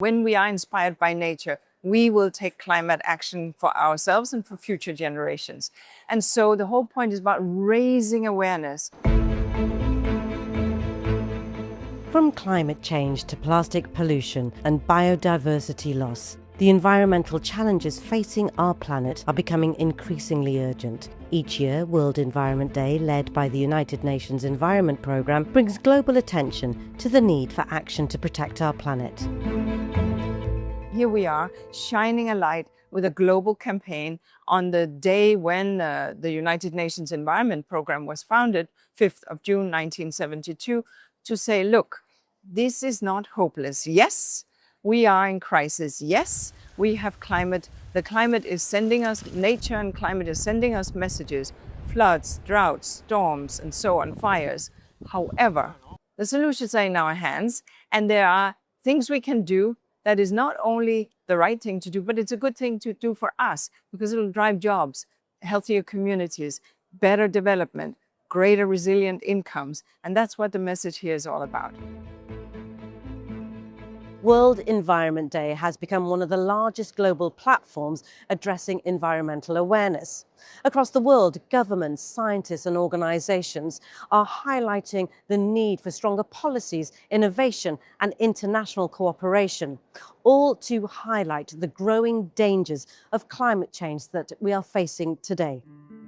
When we are inspired by nature, we will take climate action for ourselves and for future generations. And so the whole point is about raising awareness. From climate change to plastic pollution and biodiversity loss, the environmental challenges facing our planet are becoming increasingly urgent. Each year, World Environment Day, led by the United Nations Environment Programme, brings global attention to the need for action to protect our planet. Here we are, shining a light with a global campaign on the day when the United Nations Environment Programme was founded, 5th of June 1972, to say, look, this is not hopeless. Yes, we are in crisis. Yes, we have climate. The climate is sending us, nature and climate is sending us messages, floods, droughts, storms, and so on, fires. However, the solutions are in our hands, and there are things we can do that is not only the right thing to do, but it's a good thing to do for us because it'll drive jobs, healthier communities, better development, greater resilient incomes. And that's what the message here is all about. World Environment Day has become one of the largest global platforms addressing environmental awareness. Across the world, governments, scientists and organisations are highlighting the need for stronger policies, innovation and international cooperation, all to highlight the growing dangers of climate change that we are facing today.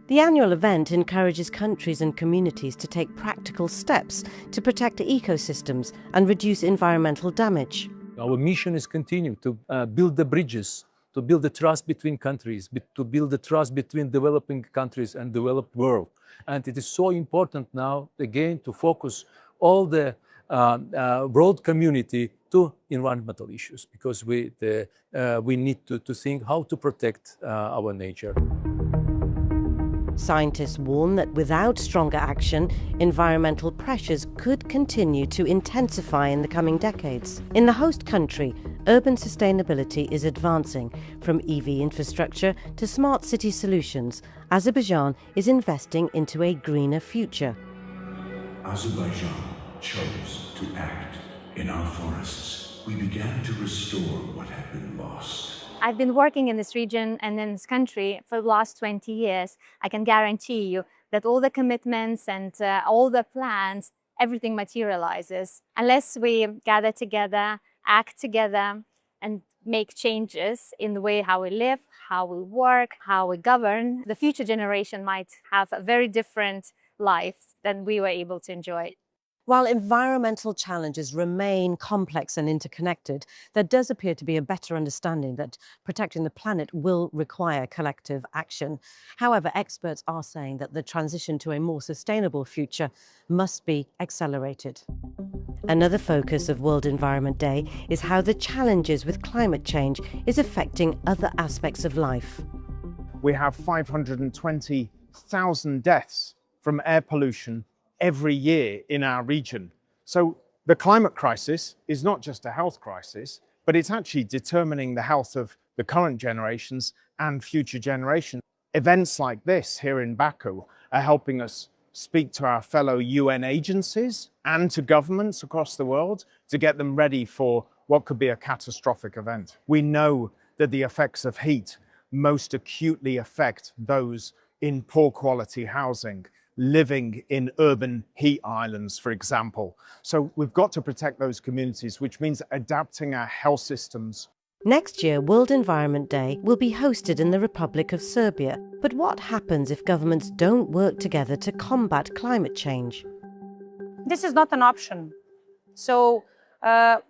The annual event encourages countries and communities to take practical steps to protect ecosystems and reduce environmental damage. Our mission is continue to build the bridges, to build the trust between countries, to build the trust between developing countries and developed world. And it is so important now, again, to focus all the world community to environmental issues, because we need to think how to protect our nature. Scientists warn that without stronger action, environmental pressures could continue to intensify in the coming decades. In the host country, urban sustainability is advancing. From EV infrastructure to smart city solutions, Azerbaijan is investing into a greener future. Azerbaijan chose to act. In our forests, we began to restore what had been lost. I've been working in this region and in this country for the last 20 years. I can guarantee you that all the commitments and all the plans, everything materializes. Unless we gather together, act together, and make changes in the way how we live, how we work, how we govern, the future generation might have a very different life than we were able to enjoy. While environmental challenges remain complex and interconnected, there does appear to be a better understanding that protecting the planet will require collective action. However, experts are saying that the transition to a more sustainable future must be accelerated. Another focus of World Environment Day is how the challenges with climate change is affecting other aspects of life. We have 520,000 deaths from air pollution every year in our region. So the climate crisis is not just a health crisis, but it's actually determining the health of the current generations and future generations. Events like this here in Baku are helping us speak to our fellow UN agencies and to governments across the world to get them ready for what could be a catastrophic event. We know that the effects of heat most acutely affect those in poor quality housing, living in urban heat islands, for example. So we've got to protect those communities, which means adapting our health systems. Next year, World Environment Day will be hosted in the Republic of Serbia. But what happens if governments don't work together to combat climate change? This is not an option. So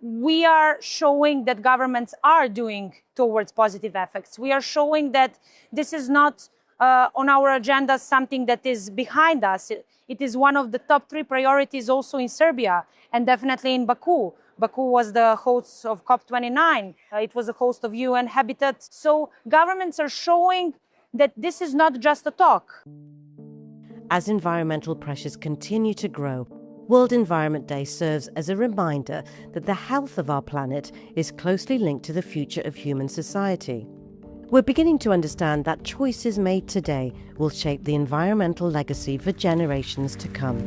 we are showing that governments are doing towards positive effects. We are showing that this is not on our agenda something that is behind us. It is one of the top 3 priorities also in Serbia and definitely in Baku. Baku was the host of COP29. It was the host of UN Habitat. So governments are showing that this is not just a talk. As environmental pressures continue to grow, World Environment Day serves as a reminder that the health of our planet is closely linked to the future of human society. We're beginning to understand that choices made today will shape the environmental legacy for generations to come.